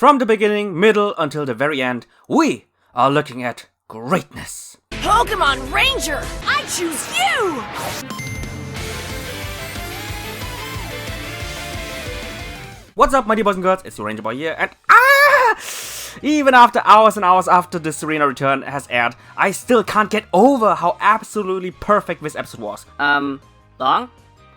From the beginning, middle, until the very end, we are looking at greatness. Pokemon Ranger, I choose you! What's up, my dear boys and girls? It's your Ranger Boy here, and even after hours and hours after the Serena return has aired, I still can't get over how absolutely perfect this episode was. Long?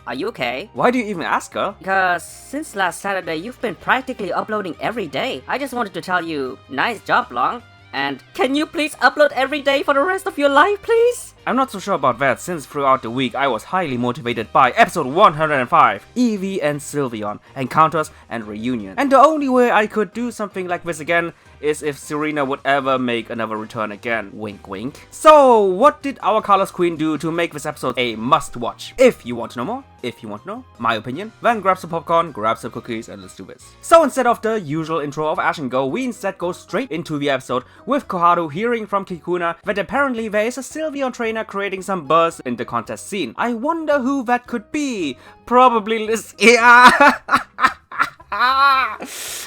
Are you okay? Why do you even ask, girl? Because since last Saturday, you've been practically uploading every day. I just wanted to tell you, nice job, Long. And can you please upload every day for the rest of your life, please? I'm not so sure about that, since throughout the week I was highly motivated by episode 105, Eievui and Nymphia, Encounters and Reunion. And the only way I could do something like this again is if Serena would ever make another return again. Wink wink. So, what did our Colors Queen do to make this episode a must-watch? If you want to know more, if you want to know my opinion, then grab some popcorn, grab some cookies, and let's do this. So instead of the usual intro of Ash and Go, we instead go straight into the episode with Koharu hearing from Kikuna that apparently there is a Sylveon trainer creating some buzz in the contest scene. I wonder who that could be. Probably Lysia.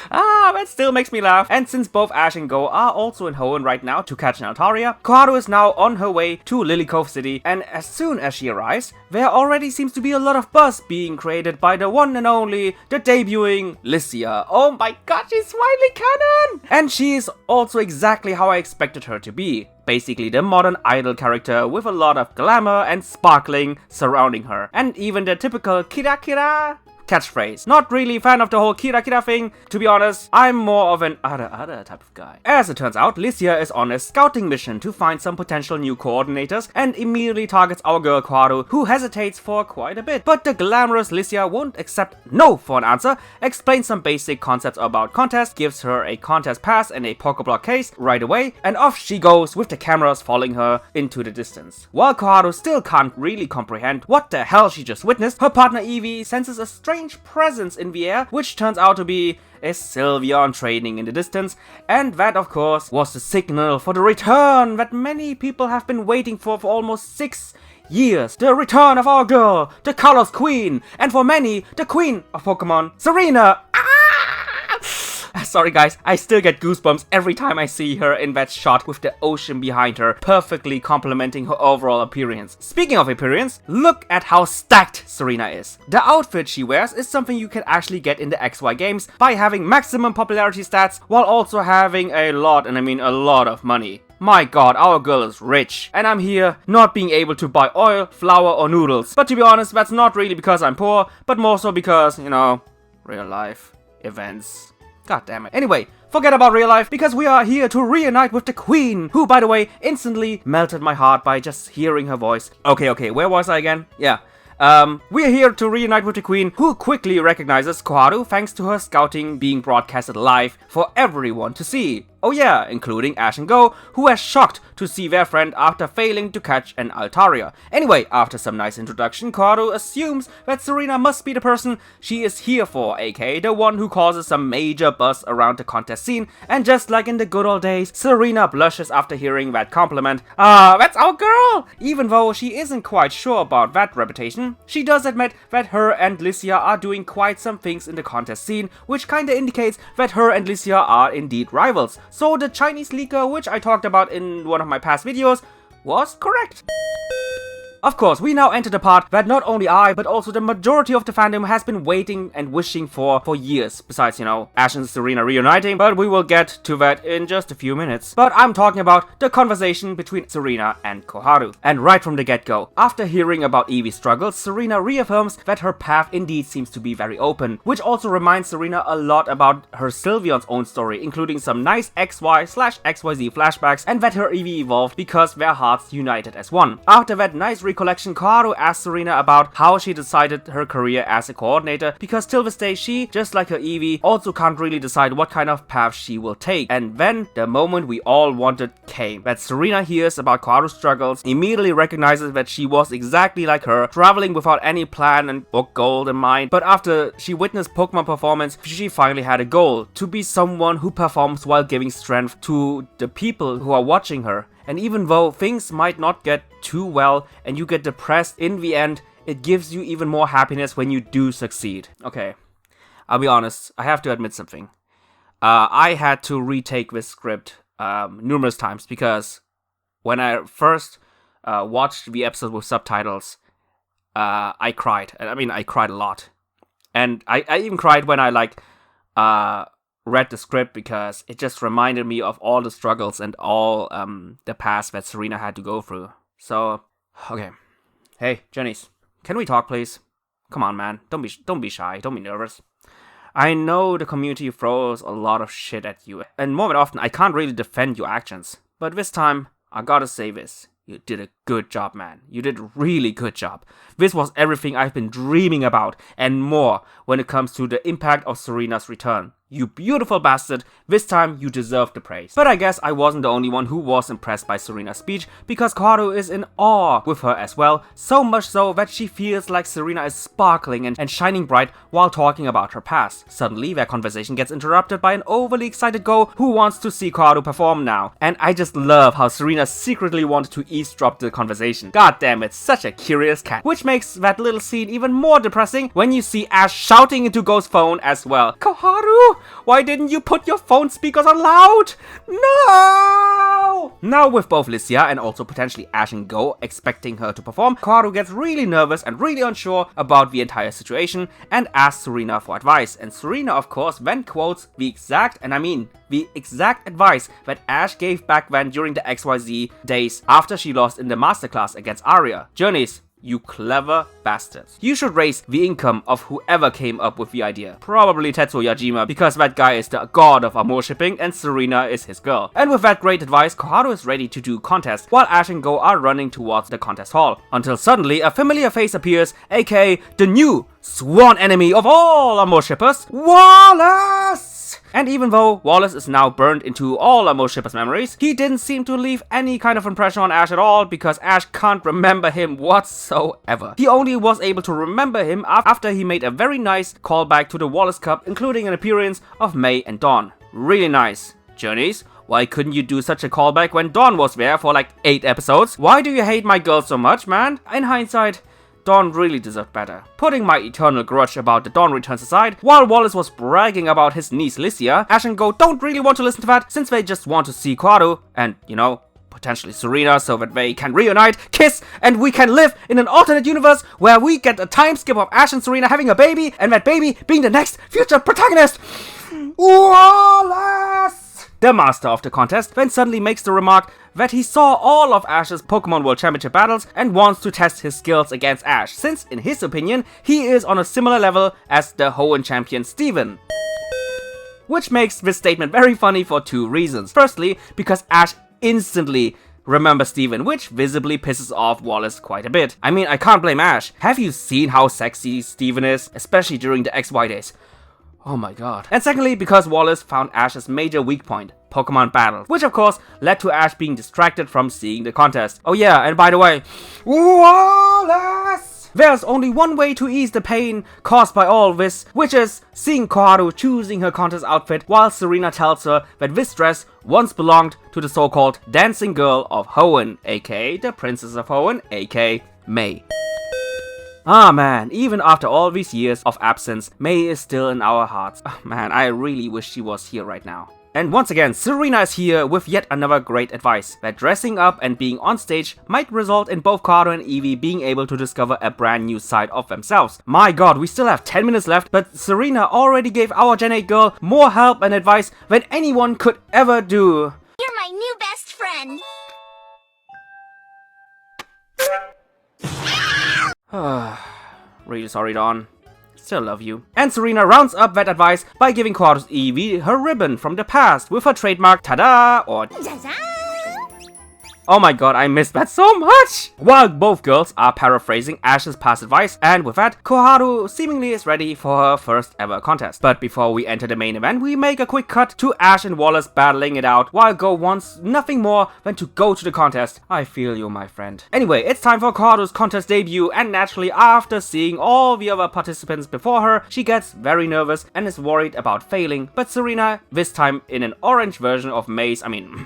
That still makes me laugh. And since both Ash and Go are also in Hoenn right now to catch an Altaria, Koharu is now on her way to Lily Cove City, and as soon as she arrives, there already seems to be a lot of buzz being created by the one and only, the debuting Lysia. Oh my god, she's finally canon! And she is also exactly how I expected her to be. Basically the modern idol character with a lot of glamour and sparkling surrounding her. And even the typical kira kira catchphrase. Not really a fan of the whole kira kira thing, to be honest. I'm more of an other type of guy. As it turns out, Lysia is on a scouting mission to find some potential new coordinators and immediately targets our girl Koharu, who hesitates for quite a bit. But the glamorous Lysia won't accept no for an answer, explains some basic concepts about contest, gives her a contest pass and a Pokéblock case right away, and off she goes with the cameras following her into the distance. While Koharu still can't really comprehend what the hell she just witnessed, her partner Eievui senses a strange presence in the air, which turns out to be a Sylveon training in the distance, and that of course was the signal for the return that many people have been waiting for almost 6 years. The return of our girl, the Colors Queen, and for many, the Queen of Pokemon, Serena. Sorry guys, I still get goosebumps every time I see her in that shot with the ocean behind her, perfectly complementing her overall appearance. Speaking of appearance, look at how stacked Serena is. The outfit she wears is something you can actually get in the XY games by having maximum popularity stats while also having a lot, and I mean a lot of money. My god, our girl is rich, and I'm here not being able to buy oil, flour or noodles. But to be honest, that's not really because I'm poor, but more so because, you know, real life events. God damn it. Anyway, forget about real life, because we are here to reunite with the Queen, who, by the way, instantly melted my heart by just hearing her voice. Okay, where was I again? Yeah. We're here to reunite with the Queen, who quickly recognizes Koharu thanks to her scouting being broadcasted live for everyone to see. Oh yeah, including Ash and Go, who are shocked to see their friend after failing to catch an Altaria. Anyway, after some nice introduction, Koharu assumes that Serena must be the person she is here for, aka the one who causes some major buzz around the contest scene, and just like in the good old days, Serena blushes after hearing that compliment. That's our girl! Even though she isn't quite sure about that reputation, she does admit that her and Lysia are doing quite some things in the contest scene, which kinda indicates that her and Lysia are indeed rivals. So the Chinese leaker, which I talked about in one of my past videos, was correct. Of course, we now enter the part that not only I, but also the majority of the fandom has been waiting and wishing for years. Besides, you know, Ash and Serena reuniting, but we will get to that in just a few minutes. But I'm talking about the conversation between Serena and Koharu. And right from the get-go, after hearing about Eivi's struggles, Serena reaffirms that her path indeed seems to be very open, which also reminds Serena a lot about her Sylveon's own story, including some nice XY/XYZ flashbacks, and that her Eevee evolved because their hearts united as one. After that nice recollection, Koharu asks Serena about how she decided her career as a coordinator, because till this day she, just like her Eievui, also can't really decide what kind of path she will take. And then the moment we all wanted came. That Serena hears about Koharu's struggles, immediately recognizes that she was exactly like her, traveling without any plan and book goal in mind. But after she witnessed Pokemon performance, she finally had a goal, to be someone who performs while giving strength to the people who are watching her. And even though things might not get too well and you get depressed in the end, it gives you even more happiness when you do succeed. Okay, I'll be honest, I have to admit something. I had to retake this script numerous times because when I first watched the episode with subtitles, I cried. I mean, I cried a lot. And I even cried when I read the script because it just reminded me of all the struggles and all the past that Serena had to go through. So, okay. Hey, Jennies, can we talk, please? Come on, man. Don't be shy. Don't be nervous. I know the community throws a lot of shit at you, and more than often, I can't really defend your actions. But this time, I gotta say this. You did a good job, man. You did a really good job. This was everything I've been dreaming about, and more, when it comes to the impact of Serena's return. You beautiful bastard, this time you deserve the praise. But I guess I wasn't the only one who was impressed by Serena's speech, because Koharu is in awe with her as well, so much so that she feels like Serena is sparkling and shining bright while talking about her past. Suddenly their conversation gets interrupted by an overly excited Go who wants to see Koharu perform now. And I just love how Serena secretly wanted to eavesdrop the conversation. God damn it, such a curious cat. Which makes that little scene even more depressing when you see Ash shouting into Go's phone as well. Koharu! Why didn't you put your phone speakers on loud? No! Now with both Lysia and also potentially Ash and Go expecting her to perform, Koharu gets really nervous and really unsure about the entire situation and asks Serena for advice. And Serena, of course, then quotes the exact advice that Ash gave back then during the XYZ days after she lost in the masterclass against Arya. Journeys, you clever bastards. You should raise the income of whoever came up with the idea. Probably Tetsuo Yajima, because that guy is the god of amour shipping and Serena is his girl. And with that great advice, Koharu is ready to do contest while Ash and Go are running towards the contest hall. Until suddenly a familiar face appears, aka the new sworn enemy of all amour shippers, Wallace! And even though Wallace is now burned into all amour shippers' memories, he didn't seem to leave any kind of impression on Ash at all because Ash can't remember him whatsoever. He only was able to remember him after he made a very nice callback to the Wallace Cup, including an appearance of May and Dawn. Really nice. Journeys, why couldn't you do such a callback when Dawn was there for like 8 episodes? Why do you hate my girl so much, man? In hindsight, Dawn really deserved better. Putting my eternal grudge about the Dawn returns aside, while Wallace was bragging about his niece Lysia, Ash and Go don't really want to listen to that since they just want to see Koharu and, potentially Serena so that they can reunite, kiss, and we can live in an alternate universe where we get a time skip of Ash and Serena having a baby and that baby being the next future protagonist. Wallace! The master of the contest then suddenly makes the remark that he saw all of Ash's Pokemon World Championship battles and wants to test his skills against Ash, since in his opinion, he is on a similar level as the Hoenn champion Steven. Which makes this statement very funny for 2 reasons. Firstly, because Ash instantly remembers Steven, which visibly pisses off Wallace quite a bit. I mean, I can't blame Ash. Have you seen how sexy Steven is, especially during the XY days? Oh my god. And secondly, because Wallace found Ash's major weak point, Pokemon battles, which of course led to Ash being distracted from seeing the contest. Oh yeah, and by the way, Wallace! There's only one way to ease the pain caused by all this, which is seeing Koharu choosing her contest outfit while Serena tells her that this dress once belonged to the so-called dancing girl of Hoenn, aka the Princess of Hoenn, aka May. Ah man, even after all these years of absence, May is still in our hearts. Oh, man, I really wish she was here right now. And once again, Serena is here with yet another great advice, that dressing up and being on stage might result in both Koharu and Eievui being able to discover a brand new side of themselves. My god, we still have 10 minutes left, but Serena already gave our Gen 8 girl more help and advice than anyone could ever do. You're my new best friend. Really sorry, Dawn. Still love you. And Serena rounds up that advice by giving Koharu's Eievui her ribbon from the past with her trademark tada or Zaza! oh my god, I missed that so much! While both girls are paraphrasing Ash's past advice, and with that, Koharu seemingly is ready for her first ever contest. But before we enter the main event, we make a quick cut to Ash and Wallace battling it out, while Go wants nothing more than to go to the contest. I feel you, my friend. Anyway, it's time for Koharu's contest debut, and naturally, after seeing all the other participants before her, she gets very nervous and is worried about failing. But Serena, this time in an orange version of May's, I mean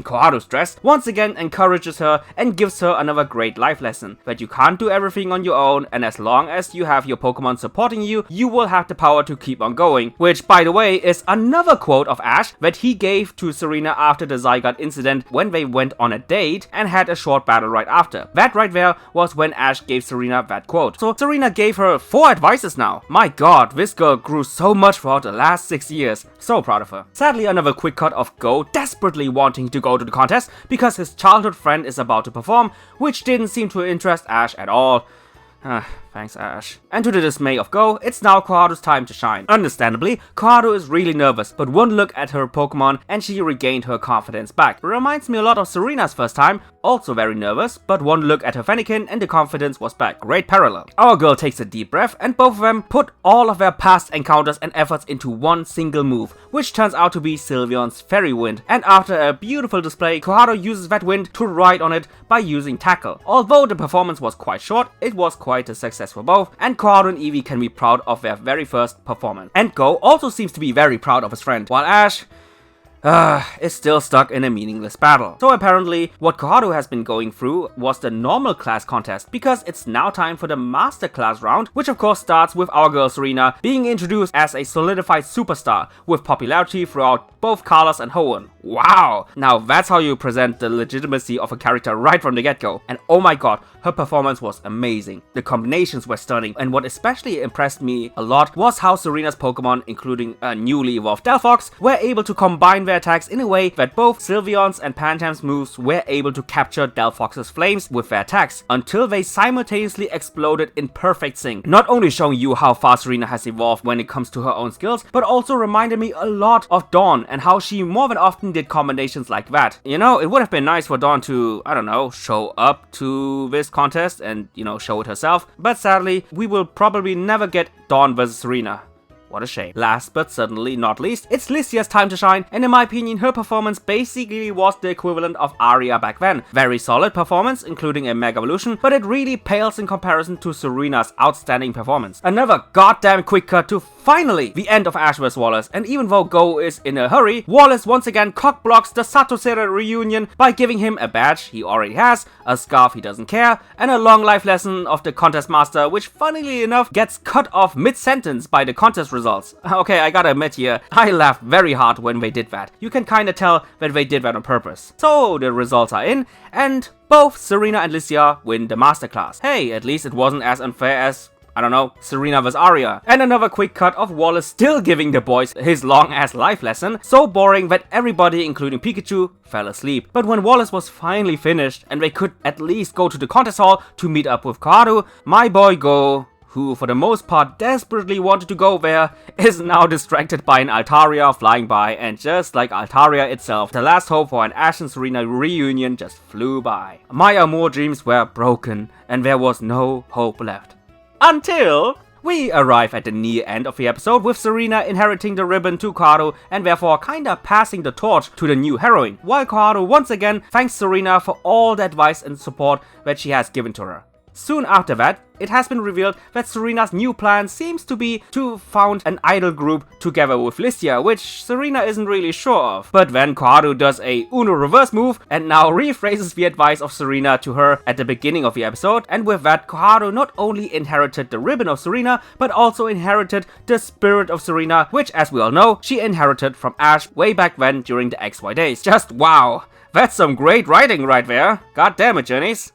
Koharu's dress, quest, once again encourages her and gives her another great life lesson that you can't do everything on your own, and as long as you have your Pokemon supporting you, you will have the power to keep on going. Which, by the way, is another quote of Ash that he gave to Serena after the Zygarde incident when they went on a date and had a short battle right after. That right there was when Ash gave Serena that quote. So Serena gave her 4 advices now. My god, this girl grew so much throughout the last 6 years. So proud of her. Sadly, another quick cut of Go desperately wanting to go to the contest because his childhood friend is about to perform, which didn't seem to interest Ash at all. Thanks, Ash. And to the dismay of Go, it's now Koharu's time to shine. Understandably, Koharu is really nervous, but one look at her Pokemon and she regained her confidence back. Reminds me a lot of Serena's first time, also very nervous, but one look at her Fennekin and the confidence was back. Great parallel. Our girl takes a deep breath and both of them put all of their past encounters and efforts into one single move, which turns out to be Sylveon's Fairy Wind. And after a beautiful display, Koharu uses that wind to ride on it by using Tackle. Although the performance was quite short, it was quite a success for both, and Koharu and Eevee can be proud of their very first performance. And Go also seems to be very proud of his friend, while Ash is still stuck in a meaningless battle. So apparently, what Koharu has been going through was the normal class contest, because it's now time for the master class round, which of course starts with our girl Serena being introduced as a solidified superstar with popularity throughout both Kalos and Hoenn. Wow! Now that's how you present the legitimacy of a character right from the get-go. And oh my god, her performance was amazing. The combinations were stunning, and what especially impressed me a lot was how Serena's Pokemon, including a newly evolved Delphox, were able to combine their attacks in a way that both Sylveon's and Pantam's moves were able to capture Delphox's flames with their attacks, until they simultaneously exploded in perfect sync. Not only showing you how far Serena has evolved when it comes to her own skills, but also reminded me a lot of Dawn and how she more than often did combinations like that. You know, it would have been nice for Dawn to, I don't know, show up to this contest and, you know, show it herself, but sadly, we will probably never get Dawn vs Serena. What a shame. Last but certainly not least, it's Lysia's time to shine, and in my opinion, her performance basically was the equivalent of Aria back then. Very solid performance, including a Mega Evolution, but it really pales in comparison to Serena's outstanding performance. Another goddamn quick cut to finally the end of Ash vs Wallace, and even though Go is in a hurry, Wallace once again cock-blocks the Satosera reunion by giving him a badge he already has, a scarf he doesn't care, and a long life lesson of the contest master, which funnily enough gets cut off mid-sentence by the contest results. Okay, I gotta admit here, I laughed very hard when they did that. You can kinda tell that they did that on purpose. So the results are in, and both Serena and Lysia win the masterclass. Hey, at least it wasn't as unfair as, I don't know, Serena vs Aria. And another quick cut of Wallace still giving the boys his long ass life lesson, so boring that everybody, including Pikachu, fell asleep. But when Wallace was finally finished and they could at least go to the contest hall to meet up with Koharu, my boy Go, who for the most part desperately wanted to go there, is now distracted by an Altaria flying by, and just like Altaria itself, the last hope for an Ash and Serena reunion just flew by. My amour dreams were broken, and there was no hope left. Until we arrive at the near end of the episode with Serena inheriting the ribbon to Koharu and therefore kinda passing the torch to the new heroine, while Koharu once again thanks Serena for all the advice and support that she has given to her. Soon after that, it has been revealed that Serena's new plan seems to be to found an idol group together with Lysia, which Serena isn't really sure of. But then Koharu does a Uno reverse move and now rephrases the advice of Serena to her at the beginning of the episode, and with that Koharu not only inherited the ribbon of Serena, but also inherited the spirit of Serena, which as we all know, she inherited from Ash way back then during the XY days. Just wow, that's some great writing right there. God damn it, Journeys.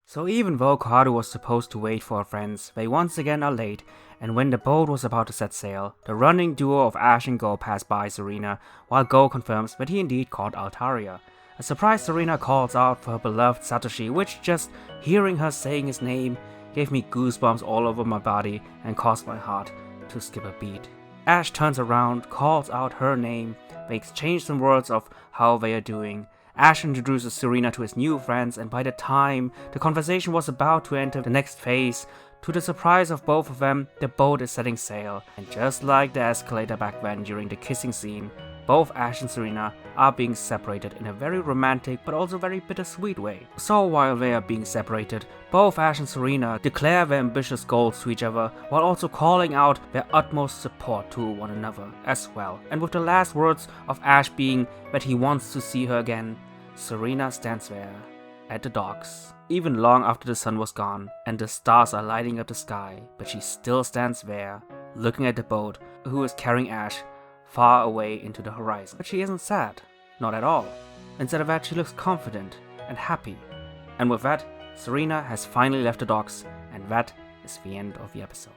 So even though Koharu was supposed to wait for her friends, they once again are late, and when the boat was about to set sail, the running duo of Ash and Go pass by Serena, while Go confirms that he indeed caught Altaria. A surprised Serena calls out for her beloved Satoshi, which just hearing her saying his name gave me goosebumps all over my body and caused my heart to skip a beat. Ash turns around, calls out her name, they exchange some words of how they are doing. Ash introduces Serena to his new friends, and by the time the conversation was about to enter the next phase, to the surprise of both of them, the boat is setting sail, and just like the escalator back then during the kissing scene, both Ash and Serena are being separated in a very romantic but also very bittersweet way. So while they are being separated, both Ash and Serena declare their ambitious goals to each other while also calling out their utmost support to one another as well. And with the last words of Ash being that he wants to see her again, Serena stands there at the docks, even long after the sun was gone and the stars are lighting up the sky, but she still stands there, looking at the boat who is carrying Ash far away into the horizon. But she isn't sad, not at all. Instead of that, she looks confident and happy. And with that, Serena has finally left the docks, and that is the end of the episode.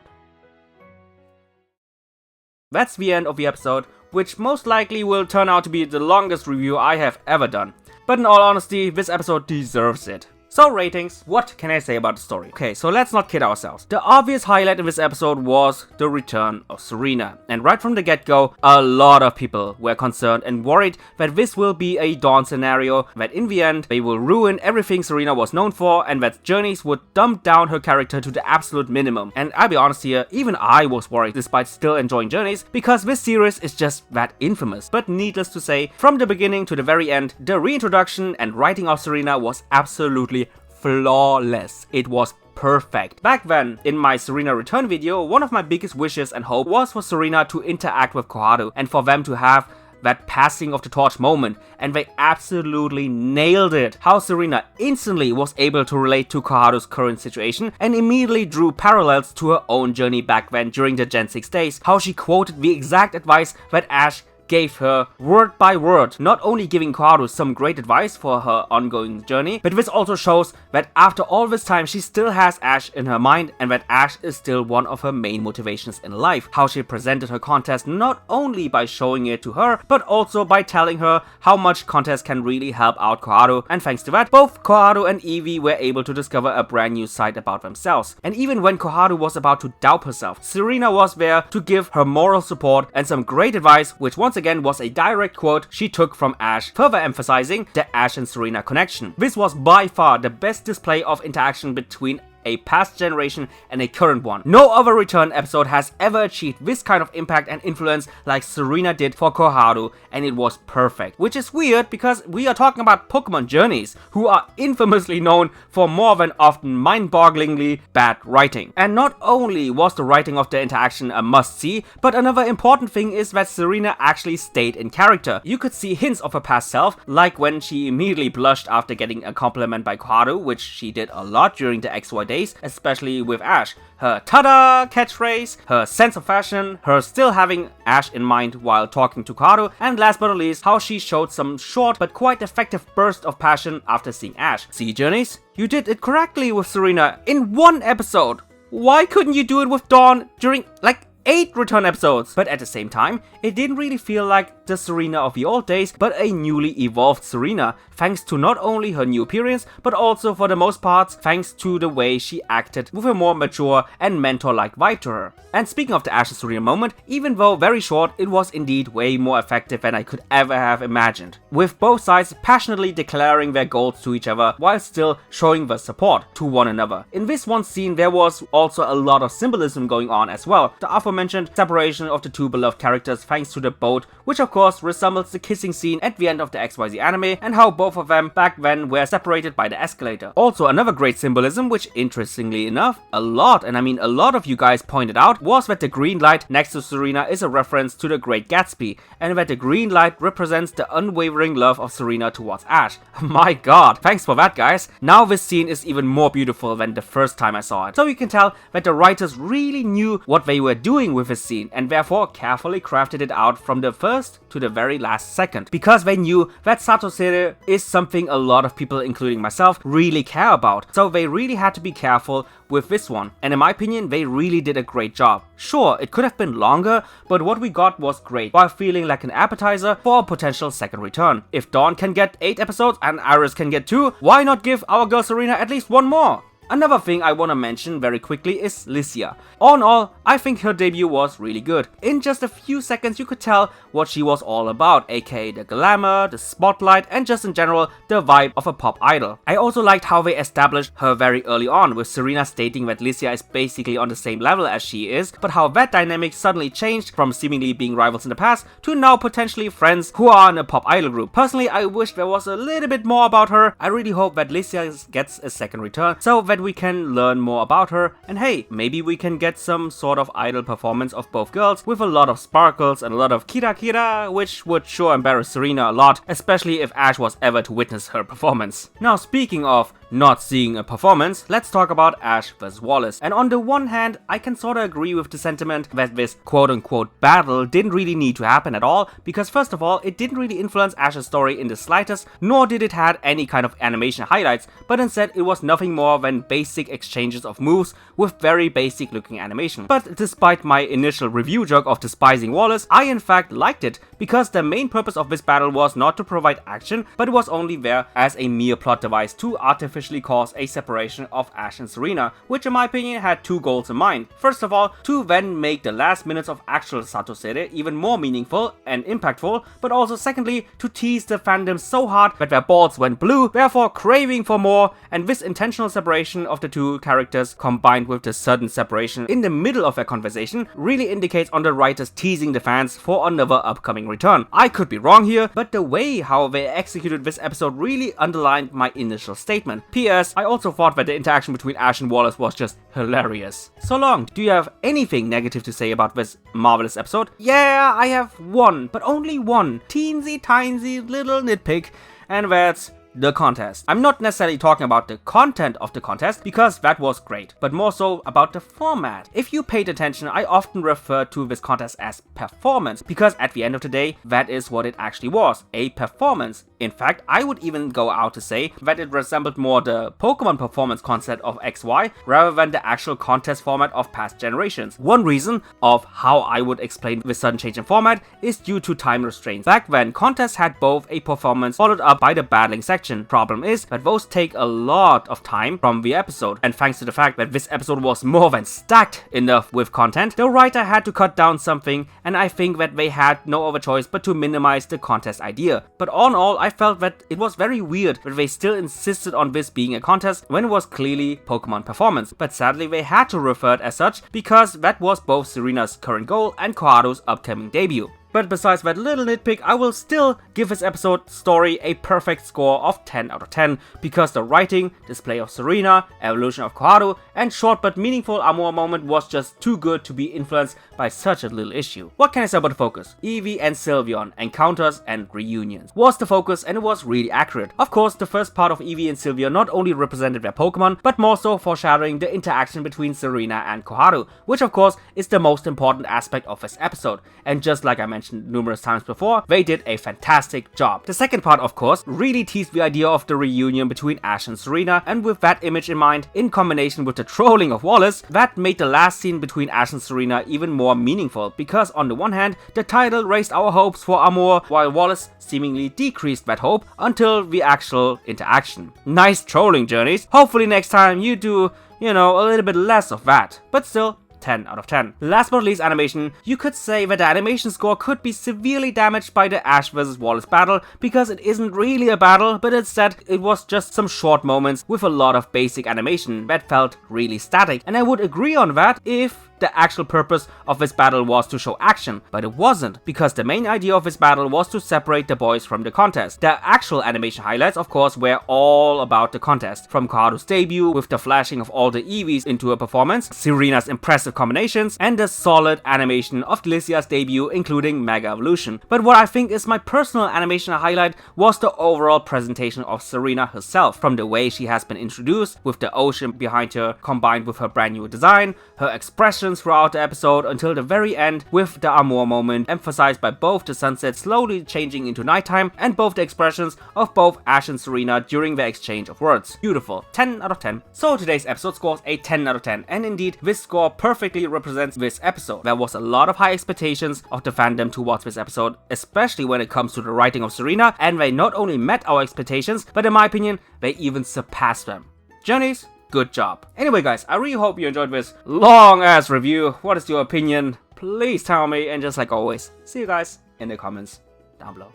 That's the end of the episode, which most likely will turn out to be the longest review I have ever done. But in all honesty, this episode deserves it. So ratings, what can I say about the story? Okay, so let's not kid ourselves. The obvious highlight in this episode was the return of Serena. And right from the get-go, a lot of people were concerned and worried that this will be a Dawn scenario, that in the end, they will ruin everything Serena was known for, and that Journeys would dump down her character to the absolute minimum. And I'll be honest here, even I was worried despite still enjoying Journeys, because this series is just that infamous. But needless to say, from the beginning to the very end, the reintroduction and writing of Serena was absolutely flawless. It was perfect. Back then, in my Serena return video, one of my biggest wishes and hope was for Serena to interact with Koharu and for them to have that passing of the torch moment, and they absolutely nailed it. How Serena instantly was able to relate to Koharu's current situation and immediately drew parallels to her own journey back then during the Gen 6 days. How she quoted the exact advice that Ash gave her word by word, not only giving Koharu some great advice for her ongoing journey, but this also shows that after all this time she still has Ash in her mind and that Ash is still one of her main motivations in life. How she presented her contest not only by showing it to her, but also by telling her how much contest can really help out Koharu, and thanks to that, both Koharu and Eievui were able to discover a brand new side about themselves. And even when Koharu was about to doubt herself, Serena was there to give her moral support and some great advice, which once again was a direct quote she took from Ash, further emphasizing the Ash and Serena connection. This was by far the best display of interaction between a past generation and a current one. No other return episode has ever achieved this kind of impact and influence like Serena did for Koharu, and it was perfect. Which is weird because we are talking about Pokemon Journeys, who are infamously known for more than often mind-bogglingly bad writing. And not only was the writing of the interaction a must-see, but another important thing is that Serena actually stayed in character. You could see hints of her past self, like when she immediately blushed after getting a compliment by Koharu, which she did a lot during the XY days, especially with Ash. Her "tada" catchphrase, her sense of fashion, her still having Ash in mind while talking to Koharu, and last but not least, how she showed some short but quite effective burst of passion after seeing Ash. See, Journeys? You did it correctly with Serena in one episode. Why couldn't you do it with Dawn during, like, 8 return episodes? But at the same time, it didn't really feel like the Serena of the old days, but a newly evolved Serena, thanks to not only her new appearance, but also for the most part, thanks to the way she acted with a more mature and mentor-like vibe to her. And speaking of the Ash and Serena moment, even though very short, it was indeed way more effective than I could ever have imagined, with both sides passionately declaring their goals to each other while still showing their support to one another. In this one scene, there was also a lot of symbolism going on as well. The aforementioned separation of the two beloved characters thanks to the boat, which of course resembles the kissing scene at the end of the XYZ anime, and how both of them back then were separated by the escalator. Also another great symbolism, which interestingly enough, a lot of you guys pointed out, was that the green light next to Serena is a reference to The Great Gatsby, and that the green light represents the unwavering love of Serena towards Ash. My god, thanks for that, guys. Now this scene is even more beautiful than the first time I saw it. So you can tell that the writers really knew what they were doing with this scene, and therefore carefully crafted it out from the first to the very last second, because they knew that Satosere is something a lot of people, including myself, really care about. So they really had to be careful with this one, and in my opinion, they really did a great job. Sure, it could have been longer, but what we got was great, while feeling like an appetizer for a potential second return. If Dawn can get 8 episodes and Iris can get 2, why not give our girl Serena at least 1 more? Another thing I want to mention very quickly is Lysia. All in all, I think her debut was really good. In just a few seconds you could tell what she was all about, aka the glamour, the spotlight, and just in general the vibe of a pop idol. I also liked how they established her very early on, with Serena stating that Lysia is basically on the same level as she is, but how that dynamic suddenly changed from seemingly being rivals in the past to now potentially friends who are in a pop idol group. Personally, I wish there was a little bit more about her. I really hope that Lysia gets a second return, so that that we can learn more about her, and hey, maybe we can get some sort of idol performance of both girls with a lot of sparkles and a lot of kira kira, which would sure embarrass Serena a lot, especially if Ash was ever to witness her performance. Now, speaking of not seeing a performance, let's talk about Ash vs Wallace. And on the one hand, I can sorta agree with the sentiment that this quote-unquote battle didn't really need to happen at all, because first of all, it didn't really influence Ash's story in the slightest, nor did it have any kind of animation highlights, but instead it was nothing more than basic exchanges of moves with very basic looking animation. But despite my initial review joke of despising Wallace, I in fact liked it, because the main purpose of this battle was not to provide action, but it was only there as a mere plot device to artificially cause a separation of Ash and Serena, which in my opinion had two goals in mind. First of all, to then make the last minutes of actual Satosere even more meaningful and impactful, but also secondly, to tease the fandom so hard that their balls went blue, therefore craving for more, and this intentional separation of the two characters combined with the sudden separation in the middle of their conversation really indicates on the writers teasing the fans for another upcoming return. I could be wrong here, but the way how they executed this episode really underlined my initial statement. P.S. I also thought that the interaction between Ash and Wallace was just hilarious. So Long, do you have anything negative to say about this marvelous episode? Yeah, I have one, but only one teensy tiny little nitpick, and that's the contest. I'm not necessarily talking about the content of the contest, because that was great, but more so about the format. If you paid attention, I often refer to this contest as performance, because at the end of the day, that is what it actually was, a performance. In fact, I would even go out to say that it resembled more the Pokemon performance concept of XY rather than the actual contest format of past generations. One reason of how I would explain this sudden change in format is due to time restraints. Back then, contests had both a performance followed up by the battling section. Problem is that those take a lot of time from the episode, and thanks to the fact that this episode was more than stacked enough with content, the writer had to cut down something, and I think that they had no other choice but to minimize the contest idea. But all in all, I felt that it was very weird that they still insisted on this being a contest when it was clearly Pokemon performance, but sadly they had to refer it as such because that was both Serena's current goal and Koharu's upcoming debut. But besides that little nitpick, I will still give this episode story a perfect score of 10 out of 10, because the writing, display of Serena, evolution of Koharu, and short but meaningful Amor moment was just too good to be influenced by such a little issue. What can I say about the focus? Eevee and Sylveon, encounters and reunions was the focus, and it was really accurate. Of course, the first part of Eevee and Sylveon not only represented their Pokemon, but more so foreshadowing the interaction between Serena and Koharu, which of course is the most important aspect of this episode, and just like I mentioned numerous times before, they did a fantastic job. The second part, of course, really teased the idea of the reunion between Ash and Serena, and with that image in mind, in combination with the trolling of Wallace, that made the last scene between Ash and Serena even more meaningful, because on the one hand, the title raised our hopes for Amor, while Wallace seemingly decreased that hope until the actual interaction. Nice trolling, Journeys. Hopefully next time you do, a little bit less of that, but still, 10 out of 10. Last but not least, animation. You could say that the animation score could be severely damaged by the Ash vs Wallace battle, because it isn't really a battle, but instead it was just some short moments with a lot of basic animation that felt really static. And I would agree on that if the actual purpose of this battle was to show action, but it wasn't, because the main idea of this battle was to separate the boys from the contest. The actual animation highlights, of course, were all about the contest, from Koharu's debut with the flashing of all the Eevees into a performance, Serena's impressive combinations, and the solid animation of Lysia's debut, including Mega Evolution. But what I think is my personal animation highlight was the overall presentation of Serena herself, from the way she has been introduced, with the ocean behind her combined with her brand new design, her expression throughout the episode until the very end, with the Amor moment emphasized by both the sunset slowly changing into nighttime and both the expressions of both Ash and Serena during the exchange of words. Beautiful. 10 out of 10. So today's episode scores a 10 out of 10, and indeed this score perfectly represents this episode. There was a lot of high expectations of the fandom towards this episode, especially when it comes to the writing of Serena, and they not only met our expectations, but in my opinion, they even surpassed them. Journeys, good job. Anyway guys, I really hope you enjoyed this long ass review. What is your opinion? Please tell me, and just like always, see you guys in the comments down below.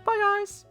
Bye guys!